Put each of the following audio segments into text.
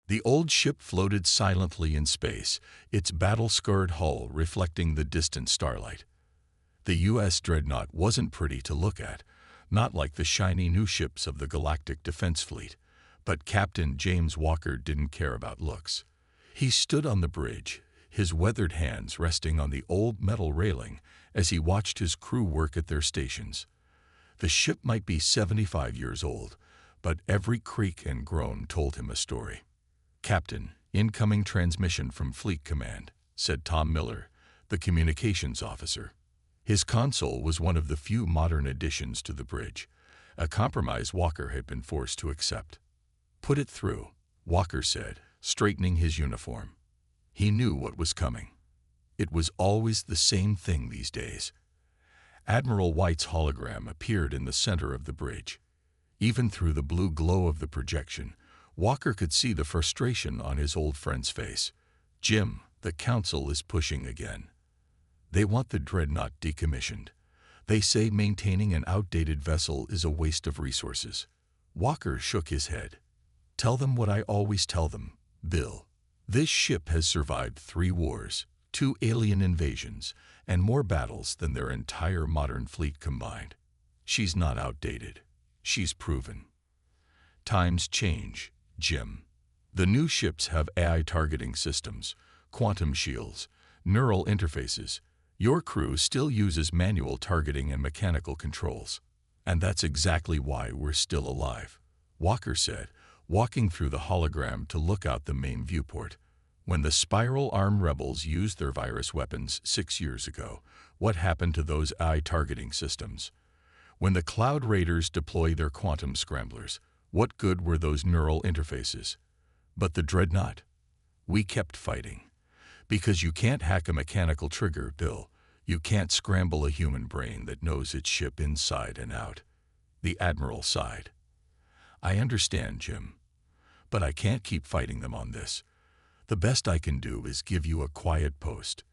The old ship floated silently in space, its battle-scarred hull reflecting the distant starlight. The U.S. dreadnought wasn't pretty to look at, not like the shiny new ships of the Galactic Defense Fleet, but Captain James Walker didn't care about looks. He stood on the bridge, his weathered hands resting on the old metal railing as he watched his crew work at their stations. The ship might be 75 years old, but every creak and groan told him a story. "Captain, incoming transmission from Fleet Command," said Tom Miller, the communications officer. His console was one of the few modern additions to the bridge, a compromise Walker had been forced to accept. "Put it through," Walker said, straightening his uniform. He knew what was coming. It was always the same thing these days. Admiral White's hologram appeared in the center of the bridge. Even through the blue glow of the projection, Walker could see the frustration on his old friend's face. "Jim, the council is pushing again. They want the dreadnought decommissioned. They say maintaining an outdated vessel is a waste of resources." Walker shook his head. "Tell them what I always tell them, Bill. This ship has survived 3 wars, 2 alien invasions, and more battles than their entire modern fleet combined. She's not outdated. She's proven. Times change, Jim. The new ships have AI targeting systems, quantum shields, neural interfaces. Your crew still uses manual targeting and mechanical controls. And that's exactly why we're still alive," Walker said, walking through the hologram to look out the main viewport. "When the Spiral Arm rebels used their virus weapons 6 years ago, what happened to those AI targeting systems? When the Cloud Raiders deploy their quantum scramblers, what good were those neural interfaces? But the dreadnought? We kept fighting. Because you can't hack a mechanical trigger, Bill. You can't scramble a human brain that knows its ship inside and out." The Admiral sighed. "I understand, Jim. But I can't keep fighting them on this. The best I can do is give you a quiet post.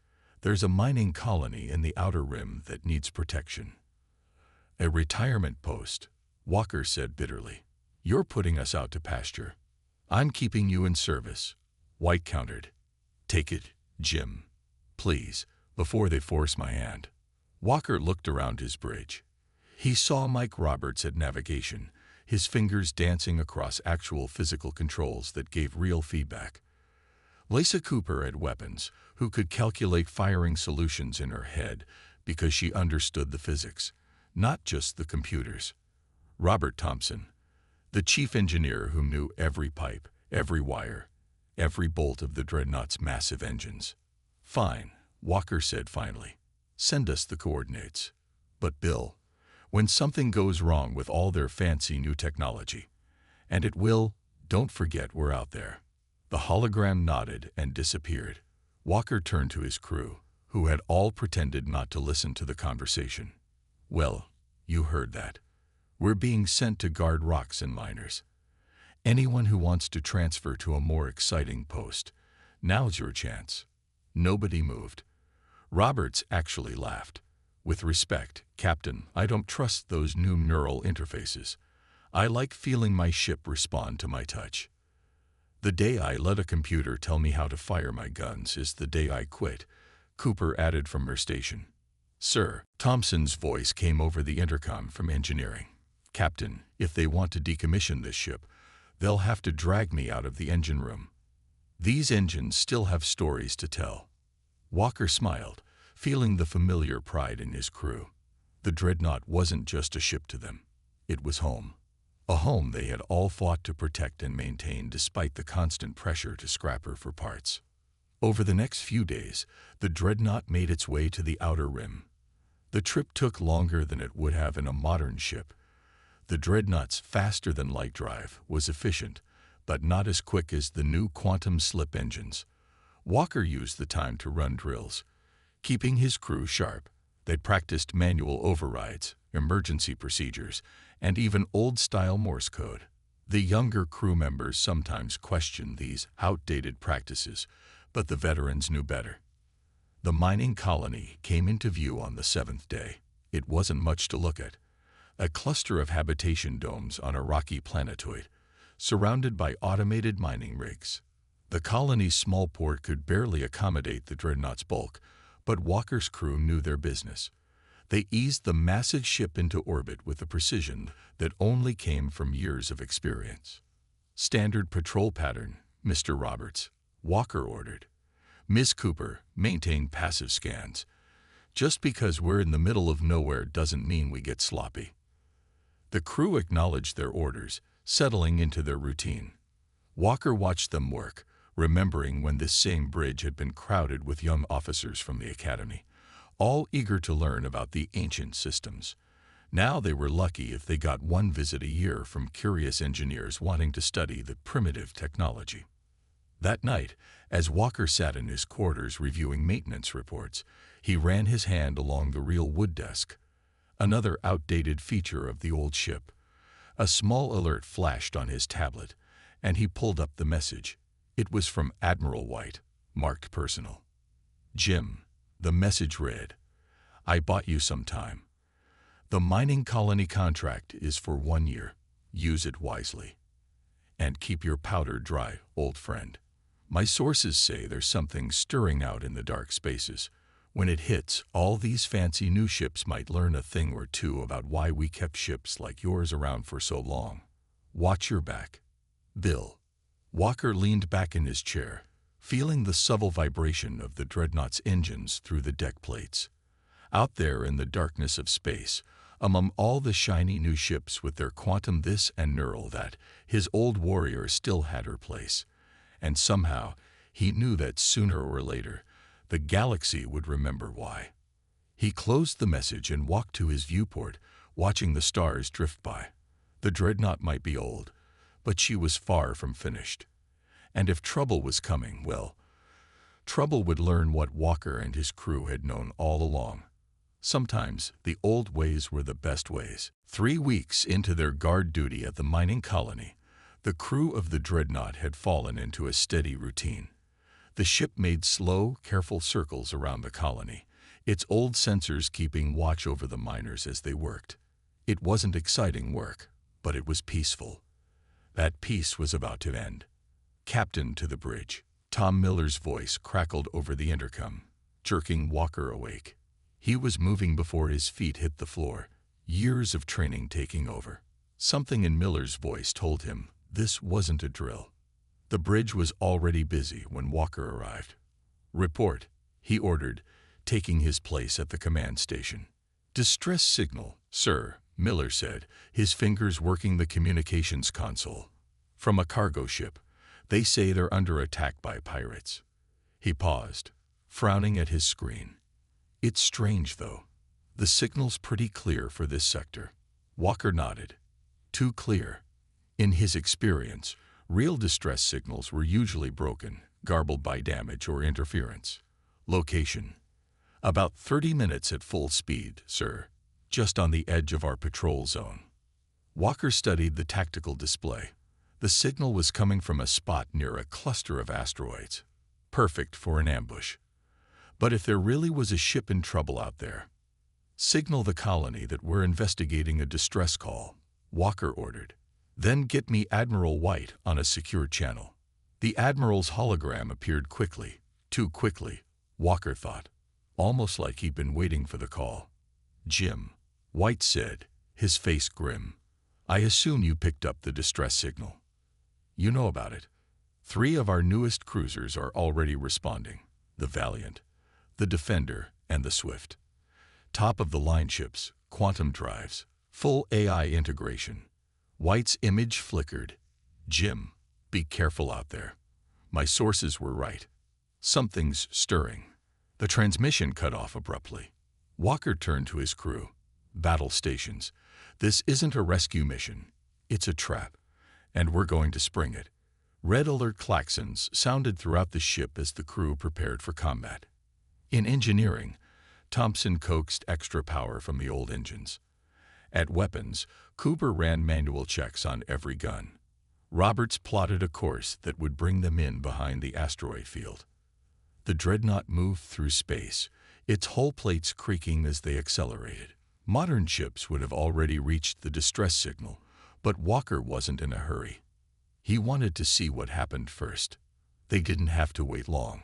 There's a mining colony in the Outer Rim that needs protection." "A retirement post," Walker said bitterly. "You're putting us out to pasture." "I'm keeping you in service," White countered. "Take it, Jim. Please, before they force my hand." Walker looked around his bridge. He saw Mike Roberts at navigation, his fingers dancing across actual physical controls that gave real feedback. Lisa Cooper at weapons, who could calculate firing solutions in her head because she understood the physics, not just the computers. Robert Thompson, the chief engineer who knew every pipe, every wire, every bolt of the dreadnought's massive engines. "Fine," Walker said finally. "Send us the coordinates. But Bill, when something goes wrong with all their fancy new technology, and it will, don't forget we're out there." The hologram nodded and disappeared. Walker turned to his crew, who had all pretended not to listen to the conversation. "Well, you heard that. We're being sent to guard rocks and miners. Anyone who wants to transfer to a more exciting post, now's your chance." Nobody moved. Roberts actually laughed. "With respect, Captain, I don't trust those new neural interfaces. I like feeling my ship respond to my touch. The day I let a computer tell me how to fire my guns is the day I quit," Cooper added from her station. "Sir," Thompson's voice came over the intercom from engineering. "Captain, if they want to decommission this ship, they'll have to drag me out of the engine room. These engines still have stories to tell." Walker smiled, feeling the familiar pride in his crew. The dreadnought wasn't just a ship to them. It was home. A home they had all fought to protect and maintain despite the constant pressure to scrap her for parts. Over the next few days, the dreadnought made its way to the Outer Rim. The trip took longer than it would have in a modern ship. The dreadnought's faster-than-light drive was efficient, but not as quick as the new quantum slip engines. Walker used the time to run drills, keeping his crew sharp. They'd practiced manual overrides, emergency procedures, and even old-style Morse code. The younger crew members sometimes questioned these outdated practices, but the veterans knew better. The mining colony came into view on the 7th day. It wasn't much to look at. A cluster of habitation domes on a rocky planetoid, surrounded by automated mining rigs. The colony's small port could barely accommodate the dreadnought's bulk, but Walker's crew knew their business. They eased the massive ship into orbit with a precision that only came from years of experience. "Standard patrol pattern, Mr. Roberts," Walker ordered. "Miss Cooper, maintain passive scans. Just because we're in the middle of nowhere doesn't mean we get sloppy." The crew acknowledged their orders, settling into their routine. Walker watched them work, remembering when this same bridge had been crowded with young officers from the academy, all eager to learn about the ancient systems. Now they were lucky if they got one visit a year from curious engineers wanting to study the primitive technology. That night, as Walker sat in his quarters reviewing maintenance reports, he ran his hand along the real wood desk. Another outdated feature of the old ship. A small alert flashed on his tablet, and he pulled up the message. It was from Admiral White, marked personal. "Jim," the message read, "I bought you some time. The mining colony contract is for 1 year. Use it wisely. And keep your powder dry, old friend. My sources say there's something stirring out in the dark spaces. When it hits, all these fancy new ships might learn a thing or two about why we kept ships like yours around for so long. Watch your back. Bill." Walker leaned back in his chair, feeling the subtle vibration of the dreadnought's engines through the deck plates. Out there in the darkness of space, among all the shiny new ships with their quantum this and neural that, his old warrior still had her place. And somehow, he knew that sooner or later, the galaxy would remember why. He closed the message and walked to his viewport, watching the stars drift by. The dreadnought might be old, but she was far from finished. And if trouble was coming, well, trouble would learn what Walker and his crew had known all along. Sometimes the old ways were the best ways. 3 weeks into their guard duty at the mining colony, the crew of the dreadnought had fallen into a steady routine. The ship made slow, careful circles around the colony, its old sensors keeping watch over the miners as they worked. It wasn't exciting work, but it was peaceful. That peace was about to end. "Captain to the bridge." Tom Miller's voice crackled over the intercom, jerking Walker awake. He was moving before his feet hit the floor, years of training taking over. Something in Miller's voice told him this wasn't a drill. The bridge was already busy when Walker arrived. "Report," he ordered, taking his place at the command station. "Distress signal, sir," Miller said, his fingers working the communications console. "From a cargo ship. They say they're under attack by pirates." He paused, frowning at his screen. "It's strange, though. The signal's pretty clear for this sector." Walker nodded. Too clear. In his experience, real distress signals were usually broken, garbled by damage or interference. "Location: about 30 minutes at full speed, sir. Just on the edge of our patrol zone." Walker studied the tactical display. The signal was coming from a spot near a cluster of asteroids. Perfect for an ambush. But if there really was a ship in trouble out there, "Signal the colony that we're investigating a distress call," Walker ordered. "Then get me Admiral White on a secure channel." The Admiral's hologram appeared quickly, too quickly, Walker thought, almost like he'd been waiting for the call. "Jim," White said, his face grim, "I assume you picked up the distress signal. You know about it. 3 of our newest cruisers are already responding: the Valiant, the Defender, and the Swift. Top-of-the-line ships, quantum drives, full AI integration." White's image flickered. "Jim, be careful out there. My sources were right. Something's stirring." The transmission cut off abruptly. Walker turned to his crew. "Battle stations. This isn't a rescue mission. It's a trap. And we're going to spring it." Red alert klaxons sounded throughout the ship as the crew prepared for combat. In engineering, Thompson coaxed extra power from the old engines. At weapons, Cooper ran manual checks on every gun. Roberts plotted a course that would bring them in behind the asteroid field. The dreadnought moved through space, its hull plates creaking as they accelerated. Modern ships would have already reached the distress signal, but Walker wasn't in a hurry. He wanted to see what happened first. They didn't have to wait long.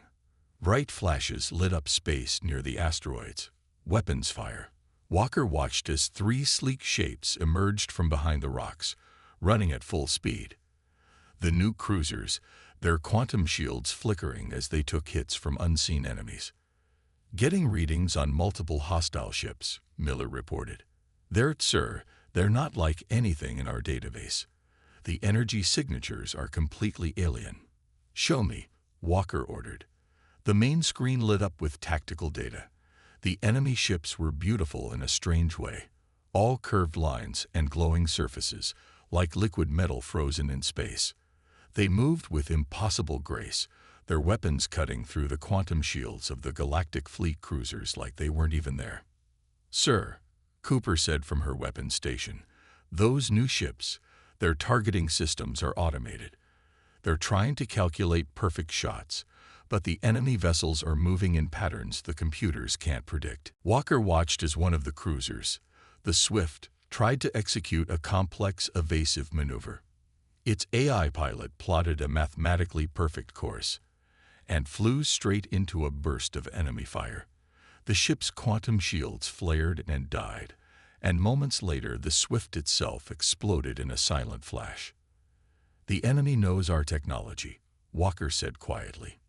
Bright flashes lit up space near the asteroids. Weapons fire. Walker watched as 3 sleek shapes emerged from behind the rocks, running at full speed. The new cruisers, their quantum shields flickering as they took hits from unseen enemies. Getting readings on multiple hostile ships, Miller reported. Sir, they're not like anything in our database. The energy signatures are completely alien. Show me, Walker ordered. The main screen lit up with tactical data. The enemy ships were beautiful in a strange way, all curved lines and glowing surfaces, like liquid metal frozen in space. They moved with impossible grace, their weapons cutting through the quantum shields of the galactic fleet cruisers like they weren't even there. Sir, Cooper said from her weapons station, those new ships, their targeting systems are automated. They're trying to calculate perfect shots, but the enemy vessels are moving in patterns the computers can't predict. Walker watched as one of the cruisers, the Swift, tried to execute a complex evasive maneuver. Its AI pilot plotted a mathematically perfect course and flew straight into a burst of enemy fire. The ship's quantum shields flared and died, and moments later the Swift itself exploded in a silent flash. The enemy knows our technology, Walker said quietly.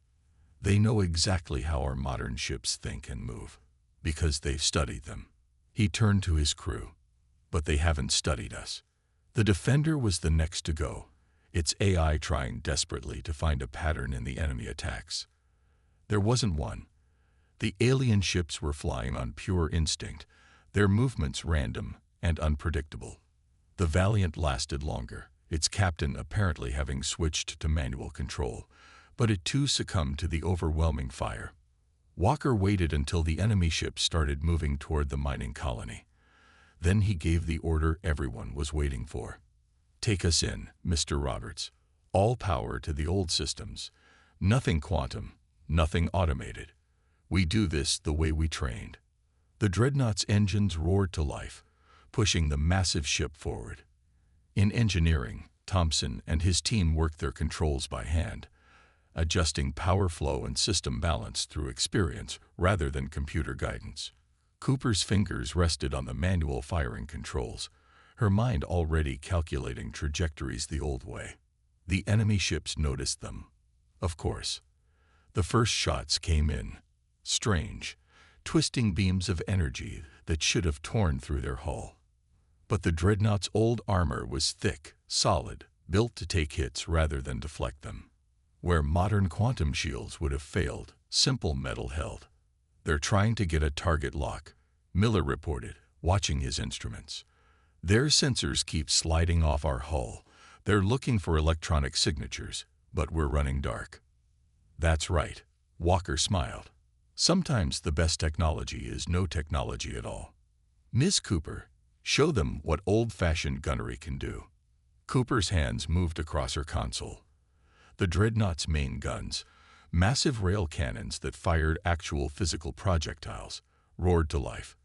They know exactly how our modern ships think and move, because they've studied them. He turned to his crew. But they haven't studied us. The Defender was the next to go, its AI trying desperately to find a pattern in the enemy attacks. There wasn't one. The alien ships were flying on pure instinct, their movements random and unpredictable. The Valiant lasted longer, its captain apparently having switched to manual control, but it too succumbed to the overwhelming fire. Walker waited until the enemy ships started moving toward the mining colony. Then he gave the order everyone was waiting for. Take us in, Mr. Roberts. All power to the old systems. Nothing quantum, nothing automated. We do this the way we trained. The Dreadnought's engines roared to life, pushing the massive ship forward. In engineering, Thompson and his team worked their controls by hand, adjusting power flow and system balance through experience rather than computer guidance. Cooper's fingers rested on the manual firing controls, her mind already calculating trajectories the old way. The enemy ships noticed them. Of course. The first shots came in. Strange, twisting beams of energy that should have torn through their hull. But the Dreadnought's old armor was thick, solid, built to take hits rather than deflect them. Where modern quantum shields would have failed, simple metal held. They're trying to get a target lock, Miller reported, watching his instruments. Their sensors keep sliding off our hull. They're looking for electronic signatures, but we're running dark. That's right, Walker smiled. Sometimes the best technology is no technology at all. Ms. Cooper, show them what old-fashioned gunnery can do. Cooper's hands moved across her console. The Dreadnought's main guns, massive rail cannons that fired actual physical projectiles, roared to life.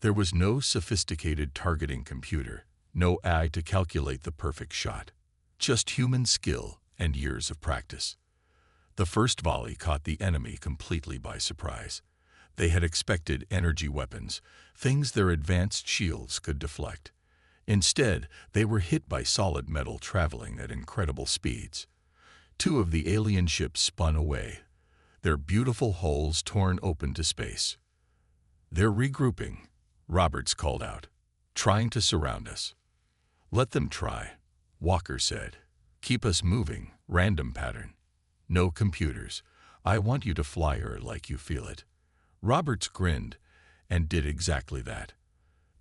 There was no sophisticated targeting computer, no AI to calculate the perfect shot. Just human skill and years of practice. The first volley caught the enemy completely by surprise. They had expected energy weapons, things their advanced shields could deflect. Instead, they were hit by solid metal traveling at incredible speeds. Two of the alien ships spun away, their beautiful hulls torn open to space. They're regrouping, Roberts called out, trying to surround us. Let them try, Walker said. Keep us moving, random pattern. No computers. I want you to fly her like you feel it. Roberts grinned and did exactly that.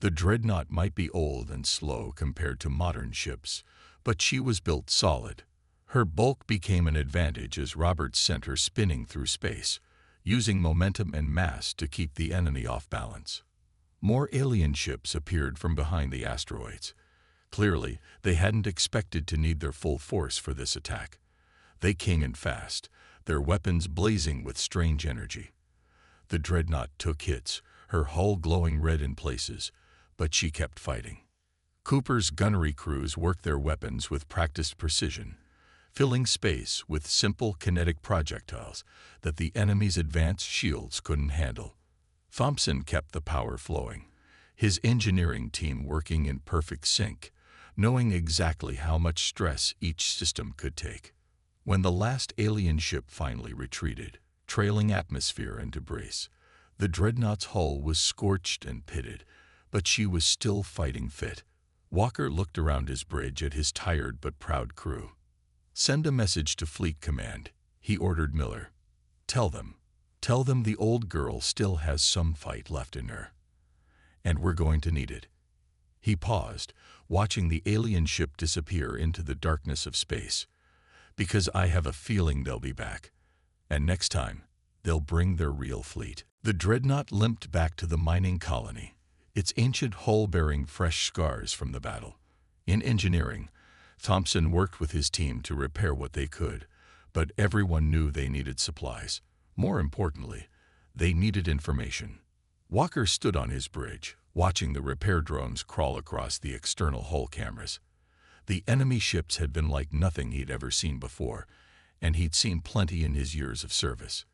The Dreadnought might be old and slow compared to modern ships, but she was built solid. Her bulk became an advantage as Roberts sent her spinning through space, using momentum and mass to keep the enemy off balance. More alien ships appeared from behind the asteroids. Clearly, they hadn't expected to need their full force for this attack. They came in fast, their weapons blazing with strange energy. The Dreadnought took hits, her hull glowing red in places, but she kept fighting. Cooper's gunnery crews worked their weapons with practiced precision, filling space with simple kinetic projectiles that the enemy's advanced shields couldn't handle. Thompson kept the power flowing, his engineering team working in perfect sync, knowing exactly how much stress each system could take. When the last alien ship finally retreated, trailing atmosphere and debris, the dreadnought's hull was scorched and pitted, but she was still fighting fit. Walker looked around his bridge at his tired but proud crew. "Send a message to Fleet Command," he ordered Miller. Tell them the old girl still has some fight left in her. And we're going to need it." He paused, watching the alien ship disappear into the darkness of space. "Because I have a feeling they'll be back. And next time, they'll bring their real fleet." The dreadnought limped back to the mining colony, its ancient hull bearing fresh scars from the battle. In engineering, Thompson worked with his team to repair what they could, but everyone knew they needed supplies. More importantly, they needed information. Walker stood on his bridge, watching the repair drones crawl across the external hull cameras. The enemy ships had been like nothing he'd ever seen before, and he'd seen plenty in his years of service.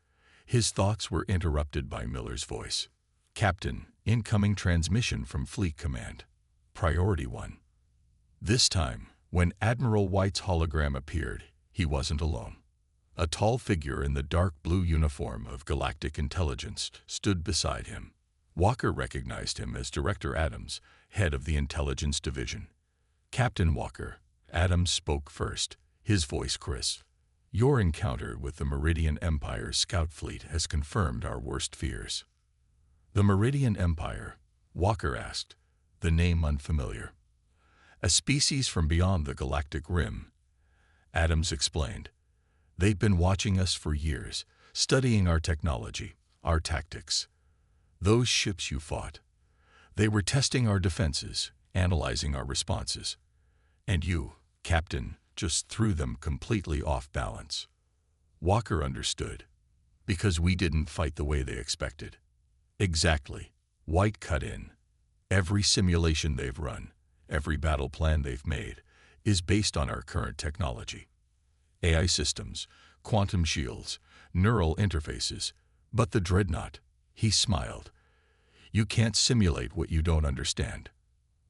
His thoughts were interrupted by Miller's voice. "Captain, incoming transmission from Fleet Command. Priority 1. This time, when Admiral White's hologram appeared, he wasn't alone. A tall figure in the dark blue uniform of Galactic Intelligence stood beside him. Walker recognized him as Director Adams, head of the Intelligence Division. "Captain Walker," Adams spoke first, his voice crisp. "Your encounter with the Meridian Empire's scout fleet has confirmed our worst fears." "The Meridian Empire?" Walker asked, the name unfamiliar. "A species from beyond the galactic rim," Adams explained. "They've been watching us for years, studying our technology, our tactics. Those ships you fought, they were testing our defenses, analyzing our responses. And you, Captain, just threw them completely off balance." Walker understood. "Because we didn't fight the way they expected." "Exactly." White cut in. "Every simulation they've run, every battle plan they've made, is based on our current technology. AI systems, quantum shields, neural interfaces. But the dreadnought," he smiled. "You can't simulate what you don't understand.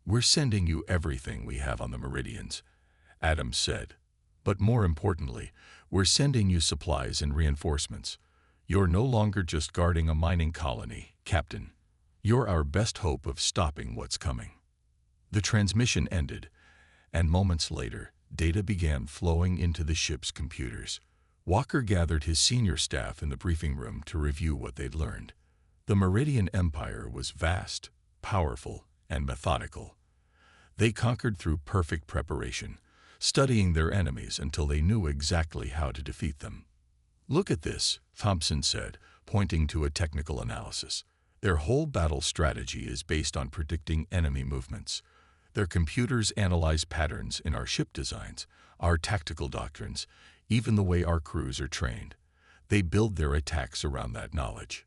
We're sending you everything we have on the Meridians," Adams said. "But more importantly, we're sending you supplies and reinforcements. You're no longer just guarding a mining colony, Captain. You're our best hope of stopping what's coming." The transmission ended, and moments later, data began flowing into the ship's computers. Walker gathered his senior staff in the briefing room to review what they'd learned. The Meridian Empire was vast, powerful, and methodical. They conquered through perfect preparation, studying their enemies until they knew exactly how to defeat them. "Look at this," Thompson said, pointing to a technical analysis. "Their whole battle strategy is based on predicting enemy movements. Their computers analyze patterns in our ship designs, our tactical doctrines, even the way our crews are trained. They build their attacks around that knowledge."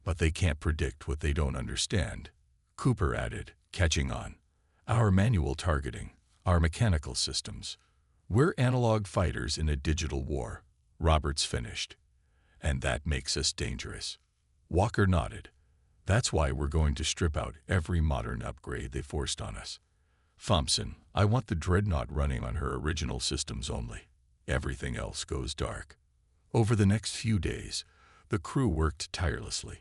"But they can't predict what they don't understand," Cooper added, catching on. "Our manual targeting, our mechanical systems. We're analog fighters in a digital war," Roberts finished. "And that makes us dangerous." Walker nodded. "That's why we're going to strip out every modern upgrade they forced on us. Thompson, I want the dreadnought running on her original systems only. Everything else goes dark." Over the next few days, the crew worked tirelessly.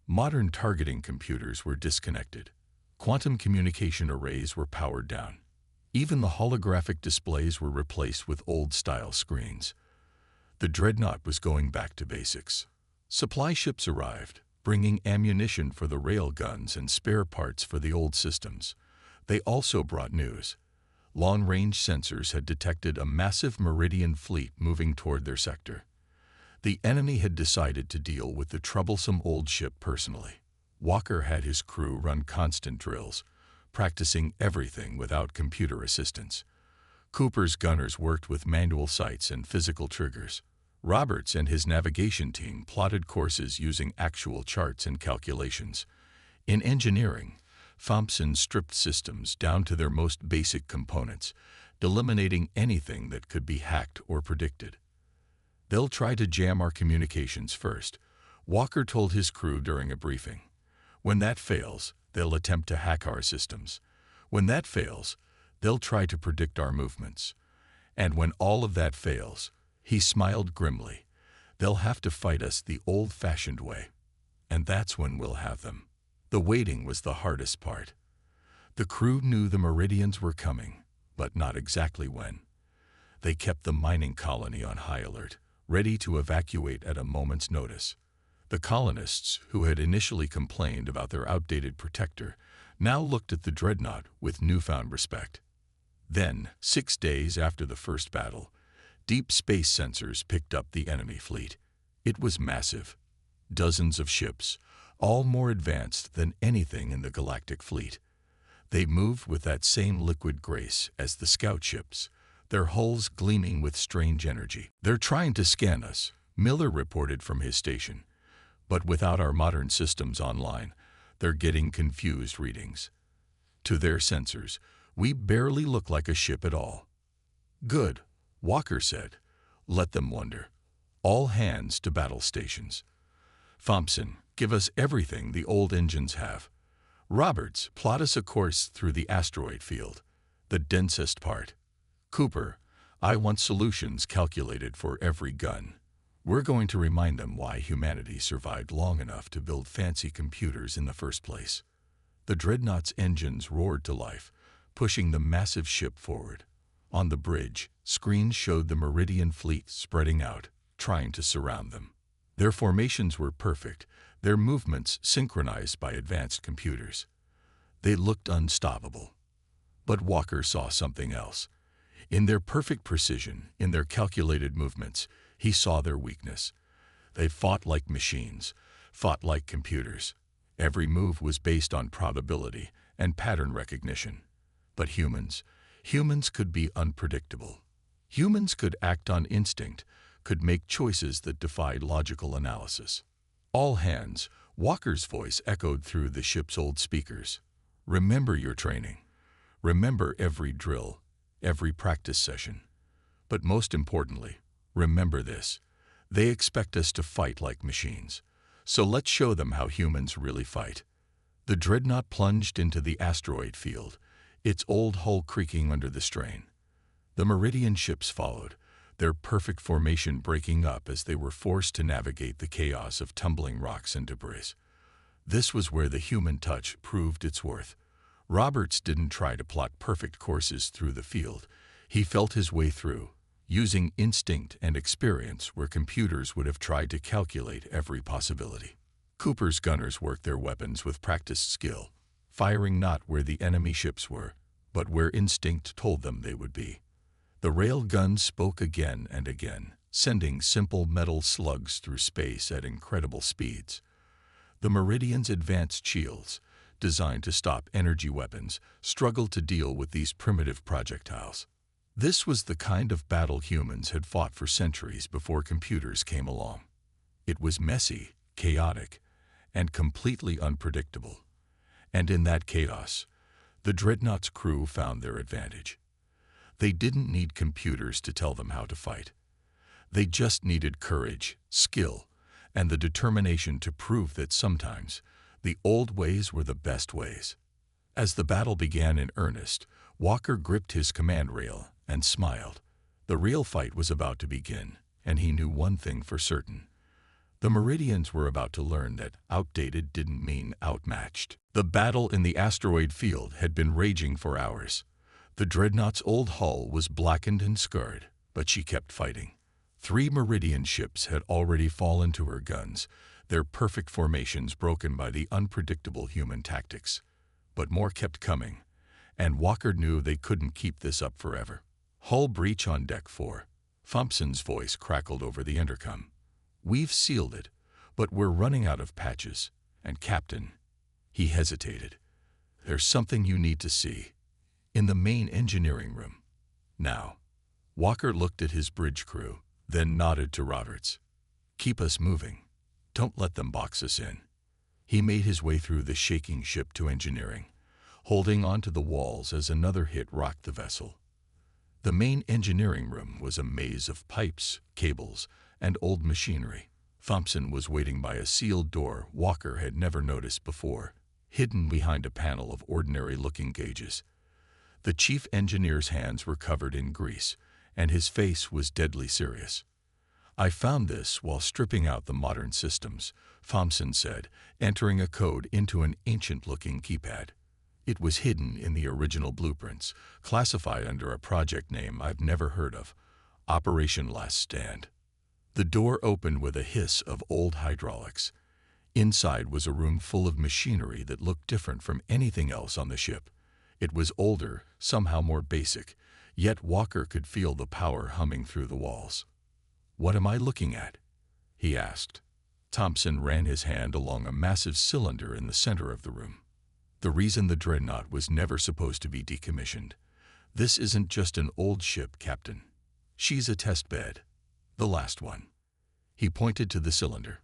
Modern targeting computers were disconnected. Quantum communication arrays were powered down. Even the holographic displays were replaced with old-style screens. The dreadnought was going back to basics. Supply ships arrived, bringing ammunition for the rail guns and spare parts for the old systems. They also brought news. Long-range sensors had detected a massive Meridian fleet moving toward their sector. The enemy had decided to deal with the troublesome old ship personally. Walker had his crew run constant drills, practicing everything without computer assistance. Cooper's gunners worked with manual sights and physical triggers. Roberts and his navigation team plotted courses using actual charts and calculations. In engineering, Thompson stripped systems down to their most basic components, eliminating anything that could be hacked or predicted. "They'll try to jam our communications first," Walker told his crew during a briefing. "When that fails, they'll attempt to hack our systems. When that fails, they'll try to predict our movements. And when all of that fails," he smiled grimly, "they'll have to fight us the old-fashioned way. And that's when we'll have them." The waiting was the hardest part. The crew knew the Meridians were coming, but not exactly when. They kept the mining colony on high alert, ready to evacuate at a moment's notice. The colonists, who had initially complained about their outdated protector, now looked at the dreadnought with newfound respect. Then, 6 days after the first battle, deep space sensors picked up the enemy fleet. It was massive. Dozens of ships, all more advanced than anything in the galactic fleet. They moved with that same liquid grace as the scout ships, their hulls gleaming with strange energy. "They're trying to scan us," Miller reported from his station. "But without our modern systems online, they're getting confused readings. To their sensors, we barely look like a ship at all." "Good," Walker said. "Let them wonder. All hands to battle stations. Thompson, give us everything the old engines have. Roberts, plot us a course through the asteroid field, the densest part. Cooper, I want solutions calculated for every gun. We're going to remind them why humanity survived long enough to build fancy computers in the first place." The dreadnought's engines roared to life, pushing the massive ship forward. On the bridge, screens showed the Meridian fleet spreading out, trying to surround them. Their formations were perfect, their movements synchronized by advanced computers. They looked unstoppable. But Walker saw something else. In their perfect precision, in their calculated movements, he saw their weakness. They fought like machines, fought like computers. Every move was based on probability and pattern recognition. But humans could be unpredictable. Humans could act on instinct, could make choices that defied logical analysis. "All hands," Walker's voice echoed through the ship's old speakers. "Remember your training. Remember every drill, every practice session. But most importantly, remember this. They expect us to fight like machines. So let's show them how humans really fight." The dreadnought plunged into the asteroid field, its old hull creaking under the strain. The Meridian ships followed, their perfect formation breaking up as they were forced to navigate the chaos of tumbling rocks and debris. This was where the human touch proved its worth. Roberts didn't try to plot perfect courses through the field. He felt his way through, using instinct and experience where computers would have tried to calculate every possibility. Cooper's gunners worked their weapons with practiced skill, firing not where the enemy ships were, but where instinct told them they would be. The rail guns spoke again and again, sending simple metal slugs through space at incredible speeds. The Meridian's advanced shields, designed to stop energy weapons, struggled to deal with these primitive projectiles. This was the kind of battle humans had fought for centuries before computers came along. It was messy, chaotic, and completely unpredictable. And in that chaos, the dreadnought's crew found their advantage. They didn't need computers to tell them how to fight. They just needed courage, skill, and the determination to prove that sometimes the old ways were the best ways. As the battle began in earnest, Walker gripped his command rail and smiled. The real fight was about to begin, and he knew one thing for certain. The Meridians were about to learn that outdated didn't mean outmatched. The battle in the asteroid field had been raging for hours. The dreadnought's old hull was blackened and scarred, but she kept fighting. 3 Meridian ships had already fallen to her guns, their perfect formations broken by the unpredictable human tactics. But more kept coming, and Walker knew they couldn't keep this up forever. "Hull breach on deck 4. Thompson's voice crackled over the intercom. "We've sealed it, but we're running out of patches. And Captain," he hesitated, "there's something you need to see. In the main engineering room. Now." Walker looked at his bridge crew, then nodded to Roberts. "Keep us moving. Don't let them box us in." He made his way through the shaking ship to engineering, holding onto the walls as another hit rocked the vessel. The main engineering room was a maze of pipes, cables, and old machinery. Thompson was waiting by a sealed door Walker had never noticed before, hidden behind a panel of ordinary-looking gauges. The chief engineer's hands were covered in grease, and his face was deadly serious. "I found this while stripping out the modern systems," Thompson said, entering a code into an ancient-looking keypad. "It was hidden in the original blueprints, classified under a project name I've never heard of, Operation Last Stand." The door opened with a hiss of old hydraulics. Inside was a room full of machinery that looked different from anything else on the ship. It was older, somehow more basic, yet Walker could feel the power humming through the walls. "What am I looking at?" he asked. Thompson ran his hand along a massive cylinder in the center of the room. "The reason the Dreadnought was never supposed to be decommissioned. This isn't just an old ship, Captain. She's a test bed. The last one." He pointed to the cylinder.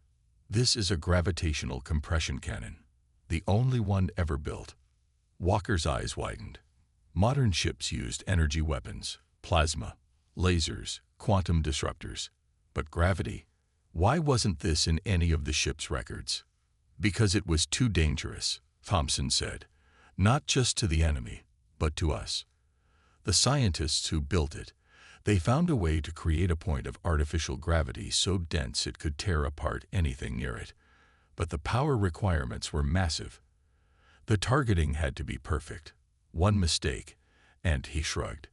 "This is a gravitational compression cannon, the only one ever built." Walker's eyes widened. Modern ships used energy weapons, plasma, lasers, quantum disruptors. But gravity? Why wasn't this in any of the ship's records? "Because it was too dangerous," Thompson said. "Not just to the enemy, but to us. The scientists who built it, they found a way to create a point of artificial gravity so dense it could tear apart anything near it. But the power requirements were massive. The targeting had to be perfect. One mistake, and," he shrugged,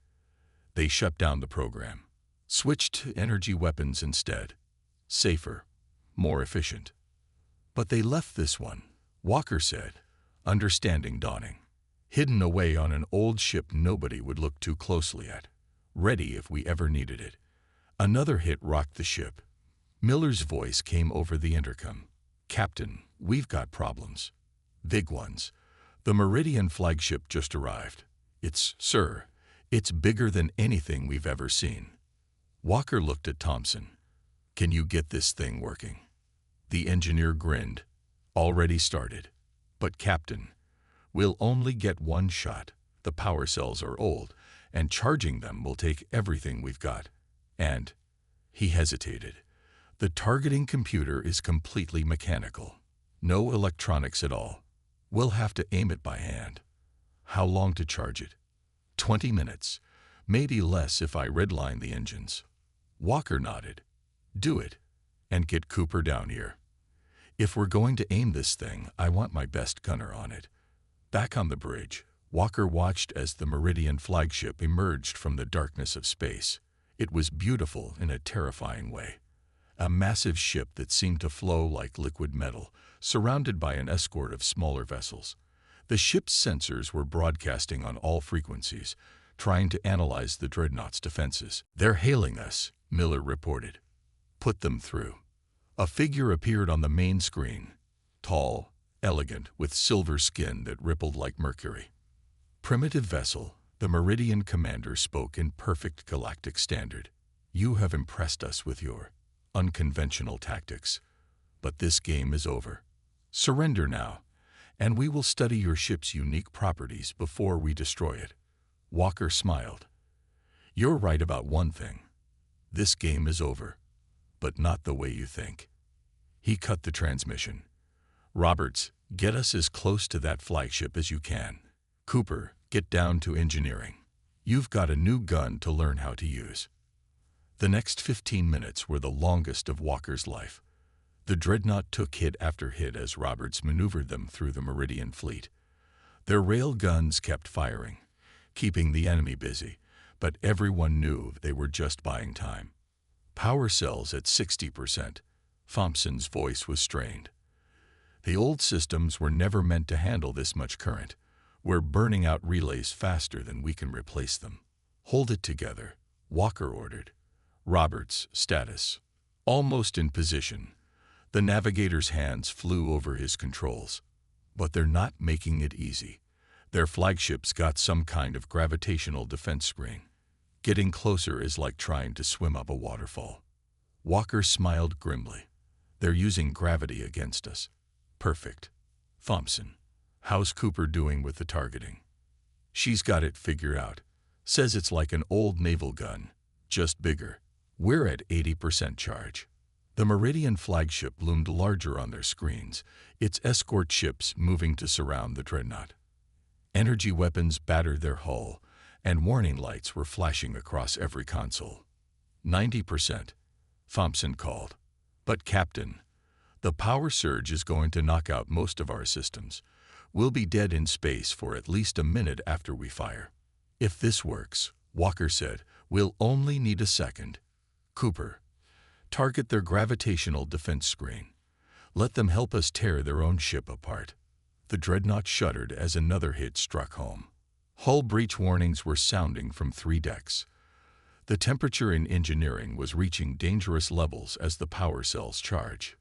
"they shut down the program. Switched to energy weapons instead. Safer, more efficient." "But they left this one," Walker said, understanding dawning. "Hidden away on an old ship nobody would look too closely at. Ready if we ever needed it." Another hit rocked the ship. Miller's voice came over the intercom. "Captain, we've got problems. Big ones. The Meridian flagship just arrived. Sir, it's bigger than anything we've ever seen." Walker looked at Thompson. "Can you get this thing working?" The engineer grinned. "Already started. But Captain, we'll only get one shot. The power cells are old, and charging them will take everything we've got. And," he hesitated, "the targeting computer is completely mechanical. No electronics at all. We'll have to aim it by hand." "How long to charge it?" 20 minutes. Maybe less if I redline the engines." Walker nodded. "Do it, and get Cooper down here. If we're going to aim this thing, I want my best gunner on it." Back on the bridge, Walker watched as the Meridian flagship emerged from the darkness of space. It was beautiful in a terrifying way. A massive ship that seemed to flow like liquid metal, surrounded by an escort of smaller vessels. The ship's sensors were broadcasting on all frequencies, trying to analyze the Dreadnought's defenses. "They're hailing us," Miller reported. "Put them through." A figure appeared on the main screen, tall, elegant, with silver skin that rippled like mercury. "Primitive vessel," the Meridian commander spoke in perfect galactic standard. "You have impressed us with your unconventional tactics. But this game is over. Surrender now, and we will study your ship's unique properties before we destroy it." Walker smiled. "You're right about one thing. This game is over, but not the way you think." He cut the transmission. "Roberts, get us as close to that flagship as you can. Cooper, get down to engineering. You've got a new gun to learn how to use." The next 15 minutes were the longest of Walker's life. The Dreadnought took hit after hit as Roberts maneuvered them through the Meridian fleet. Their rail guns kept firing, keeping the enemy busy, but everyone knew they were just buying time. "Power cells at 60%. Thompson's voice was strained. "The old systems were never meant to handle this much current. We're burning out relays faster than we can replace them." "Hold it together," Walker ordered. "Roberts, status." "Almost in position." The navigator's hands flew over his controls. "But they're not making it easy. Their flagship's got some kind of gravitational defense screen. Getting closer is like trying to swim up a waterfall." Walker smiled grimly. "They're using gravity against us." "Perfect. Thompson, how's Cooper doing with the targeting?" "She's got it figured out. Says it's like an old naval gun, just bigger. We're at 80% charge. The Meridian flagship loomed larger on their screens, its escort ships moving to surround the dreadnought. Energy weapons battered their hull, and warning lights were flashing across every console. 90%, Thompson called. But Captain, the power surge is going to knock out most of our systems. We'll be dead in space for at least a minute after we fire. If this works, Walker said, we'll only need a second. Cooper, target their gravitational defense screen. Let them help us tear their own ship apart. The dreadnought shuddered as another hit struck home. Hull breach warnings were sounding from 3 decks. The temperature in engineering was reaching dangerous levels as the power cells charge.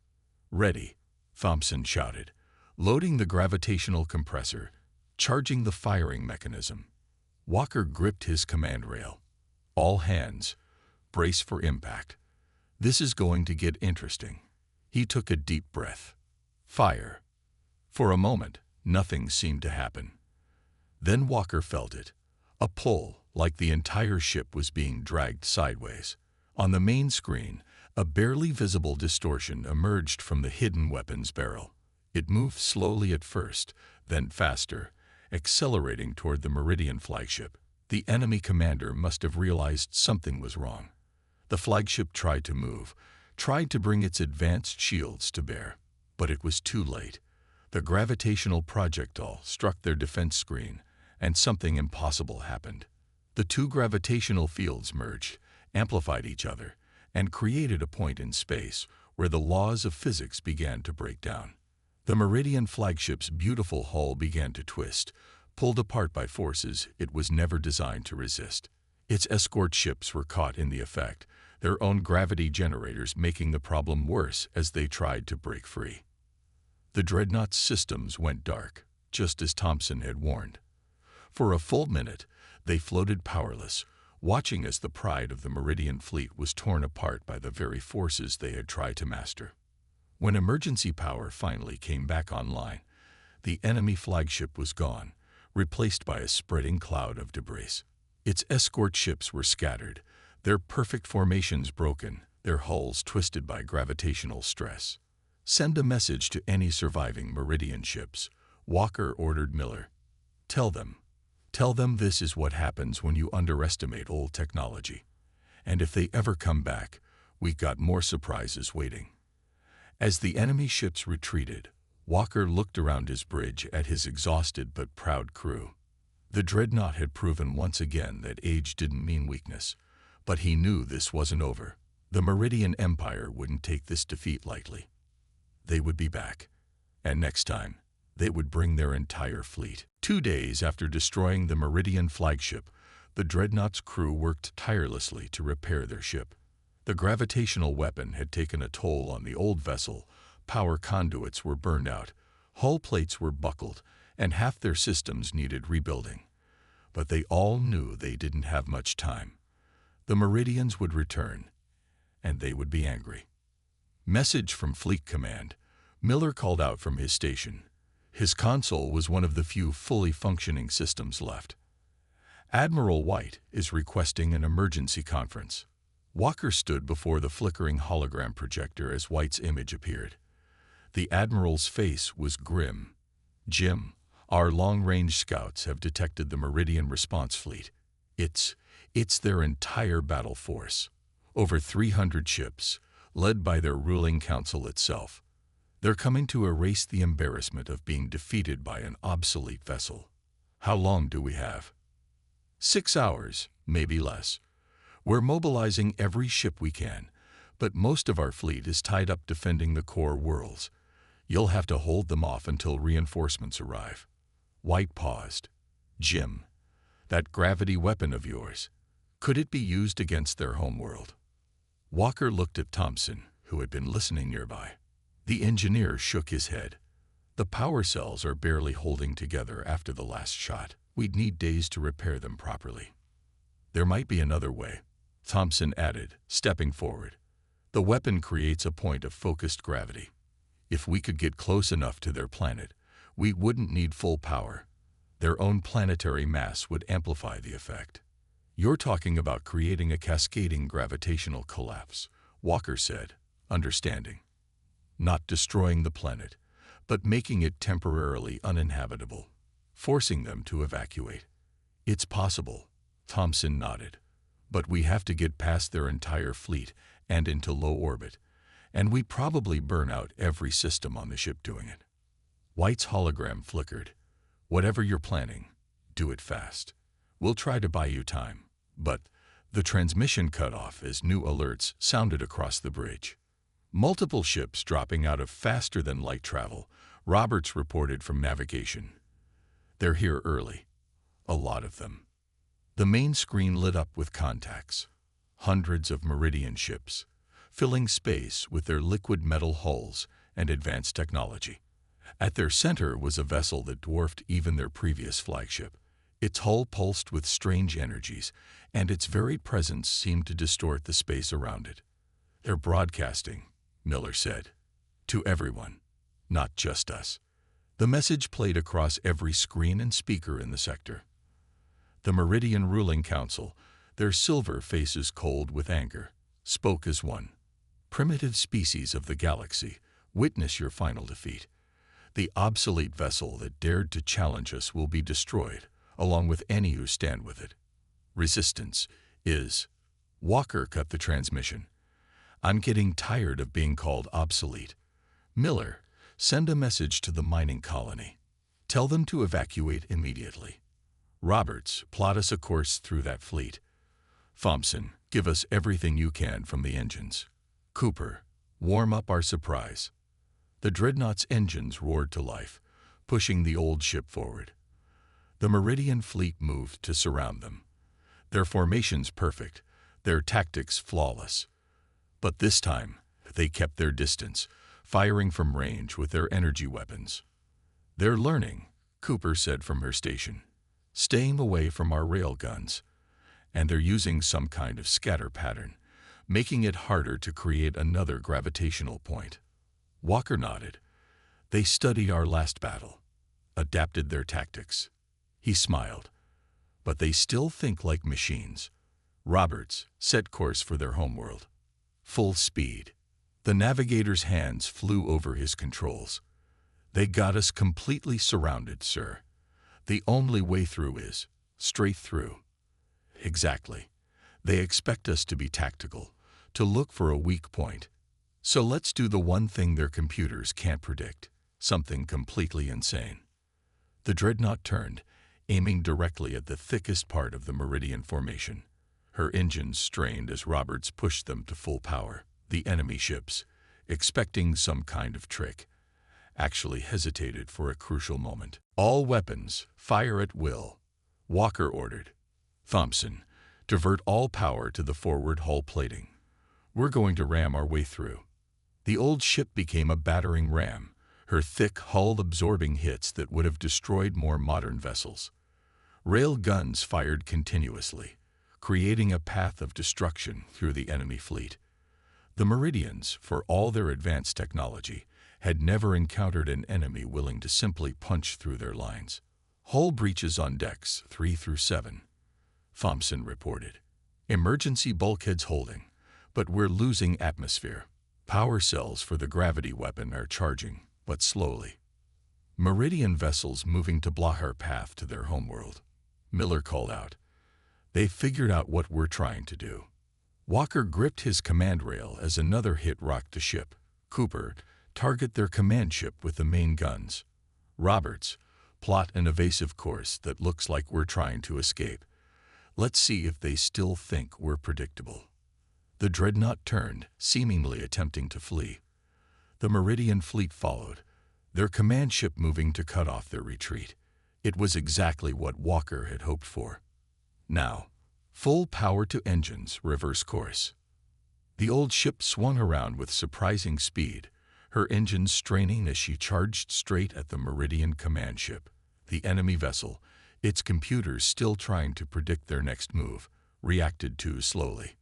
Ready, Thompson shouted, loading the gravitational compressor, charging the firing mechanism. Walker gripped his command rail. All hands, brace for impact. This is going to get interesting. He took a deep breath. Fire. For a moment, nothing seemed to happen. Then Walker felt it. A pull, like the entire ship was being dragged sideways. On the main screen, a barely visible distortion emerged from the hidden weapons barrel. It moved slowly at first, then faster, accelerating toward the Meridian flagship. The enemy commander must have realized something was wrong. The flagship tried to move, tried to bring its advanced shields to bear, but it was too late. The gravitational projectile struck their defense screen, and something impossible happened. The 2 gravitational fields merged, amplified each other, and created a point in space where the laws of physics began to break down. The Meridian flagship's beautiful hull began to twist, pulled apart by forces it was never designed to resist. Its escort ships were caught in the effect, their own gravity generators making the problem worse as they tried to break free. The dreadnought's systems went dark, just as Thompson had warned. For a full minute, they floated powerless, watching as the pride of the Meridian fleet was torn apart by the very forces they had tried to master. When emergency power finally came back online, the enemy flagship was gone, replaced by a spreading cloud of debris. Its escort ships were scattered, their perfect formations broken, their hulls twisted by gravitational stress. Send a message to any surviving Meridian ships, Walker ordered Miller. Tell them this is what happens when you underestimate old technology. And if they ever come back, we got more surprises waiting. As the enemy ships retreated, Walker looked around his bridge at his exhausted but proud crew. The dreadnought had proven once again that age didn't mean weakness, but he knew this wasn't over. The Meridian Empire wouldn't take this defeat lightly. They would be back, and next time, they would bring their entire fleet. 2 days after destroying the Meridian flagship, the dreadnought's crew worked tirelessly to repair their ship. The gravitational weapon had taken a toll on the old vessel, power conduits were burned out, hull plates were buckled, and half their systems needed rebuilding. But they all knew they didn't have much time. The Meridians would return, and they would be angry. Message from Fleet Command. Miller called out from his station. His console was one of the few fully functioning systems left. Admiral White is requesting an emergency conference. Walker stood before the flickering hologram projector as White's image appeared. The Admiral's face was grim. Jim, our long-range scouts have detected the Meridian response fleet. It's their entire battle force. Over 300 ships, led by their ruling council itself. They're coming to erase the embarrassment of being defeated by an obsolete vessel. How long do we have? 6 hours, maybe less. We're mobilizing every ship we can, but most of our fleet is tied up defending the core worlds. You'll have to hold them off until reinforcements arrive. White paused. Jim, that gravity weapon of yours, could it be used against their homeworld? Walker looked at Thompson, who had been listening nearby. The engineer shook his head. The power cells are barely holding together after the last shot. We'd need days to repair them properly. There might be another way, Thompson added, stepping forward. The weapon creates a point of focused gravity. If we could get close enough to their planet, we wouldn't need full power. Their own planetary mass would amplify the effect. You're talking about creating a cascading gravitational collapse, Walker said, understanding. Not destroying the planet, but making it temporarily uninhabitable, forcing them to evacuate. It's possible, Thompson nodded, but we have to get past their entire fleet and into low orbit, and we probably burn out every system on the ship doing it. White's hologram flickered. Whatever you're planning, do it fast. We'll try to buy you time. But the transmission cut off as new alerts sounded across the bridge. Multiple ships dropping out of faster-than-light travel, Roberts reported from navigation. They're here early. A lot of them. The main screen lit up with contacts. Hundreds of Meridian ships, filling space with their liquid metal hulls and advanced technology. At their center was a vessel that dwarfed even their previous flagship. Its hull pulsed with strange energies, and its very presence seemed to distort the space around it. They're broadcasting, Miller said. To everyone, not just us. The message played across every screen and speaker in the sector. The Meridian Ruling Council, their silver faces cold with anger, spoke as one. Primitive species of the galaxy, witness your final defeat. The obsolete vessel that dared to challenge us will be destroyed, along with any who stand with it. Resistance is... Walker cut the transmission. I'm getting tired of being called obsolete. Miller, send a message to the mining colony. Tell them to evacuate immediately. Roberts, plot us a course through that fleet. Thompson, give us everything you can from the engines. Cooper, warm up our surprise. The Dreadnought's engines roared to life, pushing the old ship forward. The Meridian fleet moved to surround them. Their formations perfect, their tactics flawless. But this time, they kept their distance, firing from range with their energy weapons. They're learning, Cooper said from her station, staying away from our rail guns. And they're using some kind of scatter pattern, making it harder to create another gravitational point. Walker nodded. They studied our last battle, adapted their tactics. He smiled. But they still think like machines. Roberts set course for their homeworld. Full speed. The navigator's hands flew over his controls. They got us completely surrounded, sir. The only way through is straight through. Exactly. They expect us to be tactical, to look for a weak point. So let's do the one thing their computers can't predict, something completely insane. The Dreadnought turned, aiming directly at the thickest part of the Meridian formation. Her engines strained as Roberts pushed them to full power. The enemy ships, expecting some kind of trick, actually hesitated for a crucial moment. All weapons, fire at will, Walker ordered. Thompson, divert all power to the forward hull plating. We're going to ram our way through. The old ship became a battering ram, her thick hull absorbing hits that would have destroyed more modern vessels. Rail guns fired continuously, creating a path of destruction through the enemy fleet. The Meridians, for all their advanced technology, had never encountered an enemy willing to simply punch through their lines. Hull breaches on decks 3 through 7. Thompson reported. Emergency bulkheads holding, but we're losing atmosphere. Power cells for the gravity weapon are charging, but slowly. Meridian vessels moving to block our path to their homeworld. Miller called out. They figured out what we're trying to do. Walker gripped his command rail as another hit rocked the ship. Cooper, target their command ship with the main guns. Roberts, plot an evasive course that looks like we're trying to escape. Let's see if they still think we're predictable. The Dreadnought turned, seemingly attempting to flee. The Meridian fleet followed, their command ship moving to cut off their retreat. It was exactly what Walker had hoped for. Now, full power to engines, reverse course. The old ship swung around with surprising speed, her engines straining as she charged straight at the Meridian command ship. The enemy vessel, its computers still trying to predict their next move, reacted too slowly.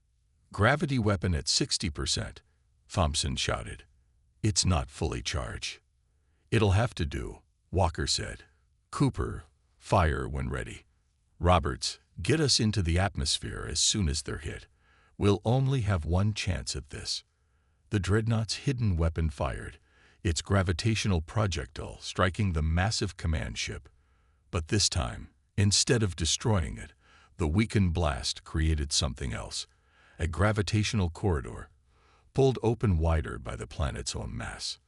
Gravity weapon at 60%, Thompson shouted. It's not fully charged. It'll have to do, Walker said. Cooper, fire when ready. Roberts, Get us into the atmosphere as soon as they're hit. We'll only have one chance at this. The dreadnought's hidden weapon fired, its gravitational projectile striking the massive command ship. But this time, instead of destroying it, the weakened blast created something else, a gravitational corridor, pulled open wider by the planet's own mass.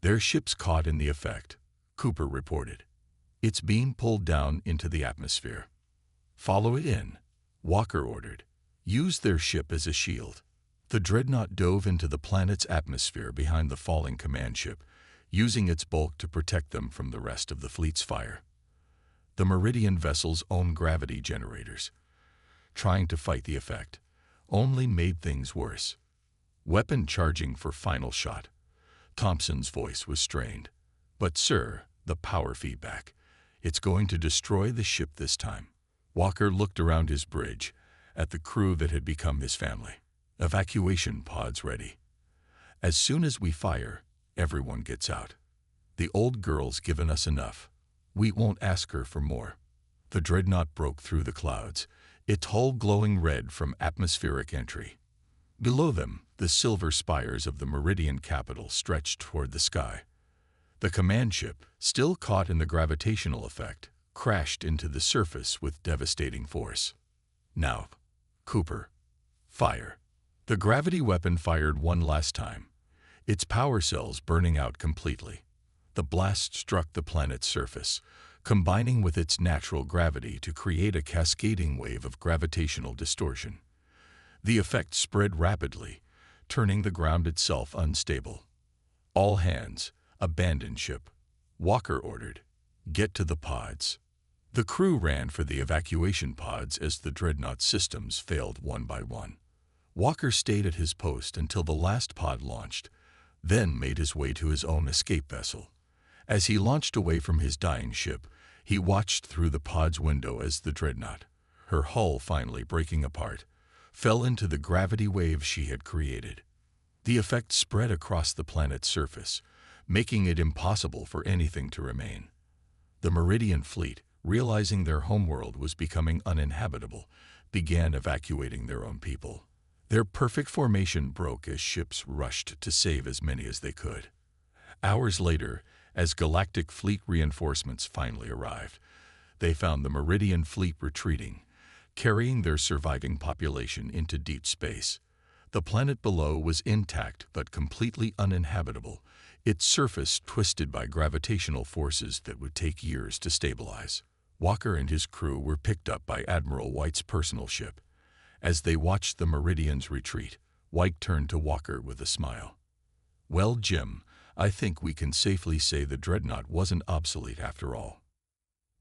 Their ship's caught in the effect, Cooper reported. It's being pulled down into the atmosphere. Follow it in, Walker ordered. Use their ship as a shield. The dreadnought dove into the planet's atmosphere behind the falling command ship, using its bulk to protect them from the rest of the fleet's fire. The Meridian vessel's own gravity generators, trying to fight the effect, only made things worse. Weapon charging for final shot. Thompson's voice was strained. But sir, the power feedback. It's going to destroy the ship this time. Walker looked around his bridge, at the crew that had become his family. Evacuation pods ready. As soon as we fire, everyone gets out. The old girl's given us enough. We won't ask her for more. The dreadnought broke through the clouds, its hull glowing red from atmospheric entry. Below them, the silver spires of the Meridian capital stretched toward the sky. The command ship, still caught in the gravitational effect, crashed into the surface with devastating force. Now, Cooper, fire. The gravity weapon fired one last time, its power cells burning out completely. The blast struck the planet's surface, combining with its natural gravity to create a cascading wave of gravitational distortion. The effect spread rapidly, turning the ground itself unstable. All hands, abandon ship. Walker ordered, get to the pods. The crew ran for the evacuation pods as the dreadnought systems failed one by one. Walker stayed at his post until the last pod launched, then made his way to his own escape vessel. As he launched away from his dying ship, he watched through the pod's window as the dreadnought, her hull finally breaking apart, fell into the gravity wave she had created. The effect spread across the planet's surface, making it impossible for anything to remain. The Meridian fleet, realizing their homeworld was becoming uninhabitable, began evacuating their own people. Their perfect formation broke as ships rushed to save as many as they could. Hours later, as galactic fleet reinforcements finally arrived, they found the Meridian fleet retreating, carrying their surviving population into deep space. The planet below was intact but completely uninhabitable, its surface twisted by gravitational forces that would take years to stabilize. Walker and his crew were picked up by Admiral White's personal ship. As they watched the Meridians retreat, White turned to Walker with a smile. "Well, Jim, I think we can safely say the dreadnought wasn't obsolete after all."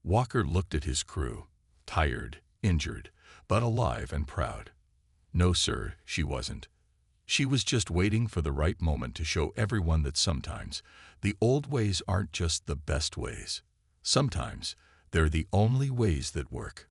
Walker looked at his crew, tired, injured, but alive and proud. "No, sir, she wasn't. She was just waiting for the right moment to show everyone that sometimes the old ways aren't just the best ways. Sometimes they're the only ways that work."